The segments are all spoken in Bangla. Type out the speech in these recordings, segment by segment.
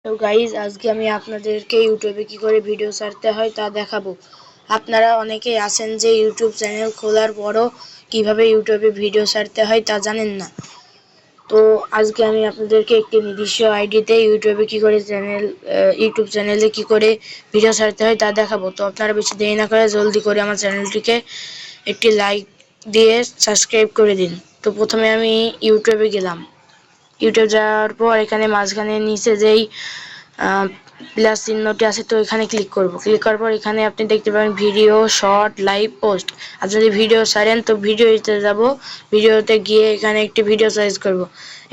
তো গাইজ আজকে আমি আপনাদেরকে ইউটিউবে কি করে ভিডিও ছাড়তে হয় তা দেখাবো। আপনারা অনেকেই আছেন যে ইউটিউব চ্যানেল খোলার পরও কিভাবে ইউটিউবে ভিডিও ছাড়তে হয় তা জানেন না। তো আজকে আমি আপনাদেরকে একটি নির্দিষ্ট আইডিতে ইউটিউবে কি করে ইউটিউব চ্যানেলে কি করে ভিডিও ছাড়তে হয় তা দেখাবো। তো আপনারা বেশি দেরি না করে জলদি করে আমার চ্যানেলটিকে একটি লাইক দিয়ে সাবস্ক্রাইব করে দিন। তো প্রথমে আমি ইউটিউবে গেলাম। ইউটিউব যাওয়ার পর এখানে মাঝখানে নিচে যেই প্লাস চিহ্নটি আছে তো এখানে ক্লিক করব। ক্লিক করার পর এখানে আপনি দেখতে পাবেন ভিডিও, শর্ট, লাইভ, পোস্ট। আর যদি ভিডিও ছাড়েন তো ভিডিওতে যাব। ভিডিওতে গিয়ে এখানে একটি ভিডিও চয়েস করব।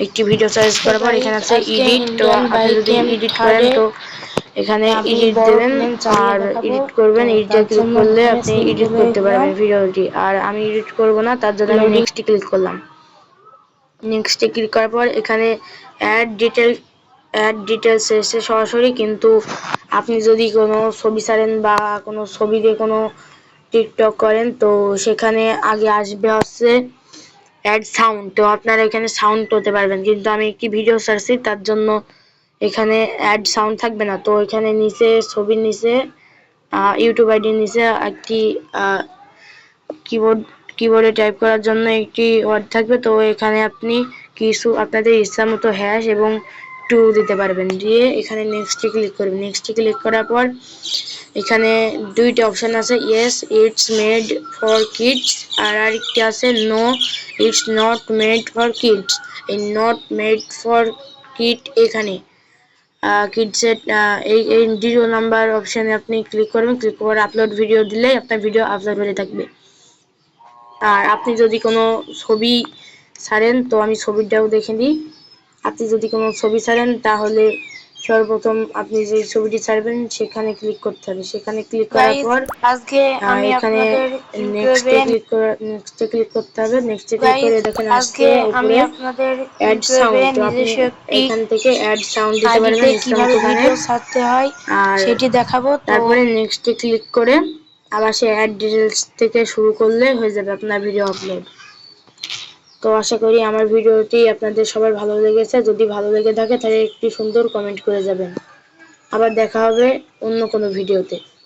একটি ভিডিও চয়েস করার পর এখানে আছে এডিট। তো আপনি যদি এডিট করেন তো এখানে এডিট দেবেন আর এডিট করবেন। এডিটে ক্লিক করলে আপনি এডিট করতে পারবেন ভিডিওটি। আর আমি এডিট করব না, তার জন্য আমি নেক্সটে ক্লিক করলাম। নেক্সটে ক্লিক করার পর এখানে অ্যাড ডিটেলস এসে সরাসরি, কিন্তু আপনি যদি কোনো ছবি ছাড়েন বা কোনো ছবি দিয়ে কোনো টিকটক করেন তো সেখানে আগে আসবে হচ্ছে অ্যাড সাউন্ড। তো আপনারা এখানে সাউন্ড করতে পারবেন, কিন্তু আমি একটি ভিডিও ছাড়ছি তার জন্য এখানে অ্যাড সাউন্ড থাকবে না। তো এখানে নিচে ছবির নিচে ইউটিউব আইডির নিচে একটি কিবোর্ডে টাইপ করার জন্য একটি ওয়ার্ড থাকবে। তো এখানে আপনি কিছু আপনাদের ইচ্ছা মতো হ্যাশ এবং টু দিতে পারবেন। দিয়ে এখানে নেক্সটে ক্লিক করবেন। নেক্সটে ক্লিক করার পর এখানে দুইটা অপশন আছে, yes it's made for kids আর আরেকটি আছে no it's not made for kids. এই নট মেড ফর কিড এখানে কিডসের এই 0 নাম্বার অপশানে আপনি ক্লিক করবেন। ক্লিক করে আপলোড ভিডিও দিলেই আপনার ভিডিও আপলোড হয়ে থাকবে। আর আপনি যদি কোনো ছবি ছাড়েন তো আমি ছবিটাও দেখে নিই। আপনি যদি কোনো ছবি ছাড়েন তাহলে সর্বপ্রথম আপনি যে ছবিটি ছাড়বেন সেখানে ক্লিক করতে হবে। সেখানে ক্লিক করার পর এখানে নেক্সটে ক্লিক করতে হবে। নেক্সটে ক্লিক করে দেখেন আসছে উপরে অ্যাড সাউন্ড। তো আপনি এখান থেকে অ্যাড সাউন্ড দিতে পারবেন ইচ্ছা মতো গানের। আর তারপরে নেক্সটে ক্লিক করে আবার সে অ্যাড ডিটেলস থেকে শুরু করলে হয়ে যাবে আপনার ভিডিও আপলোড। তো আশা করি আমার ভিডিওটি আপনাদের সবার ভালো লেগেছে। যদি ভালো লেগে থাকে তাহলে একটি সুন্দর কমেন্ট করে যাবেন। আবার দেখা হবে অন্য কোনো ভিডিওতে।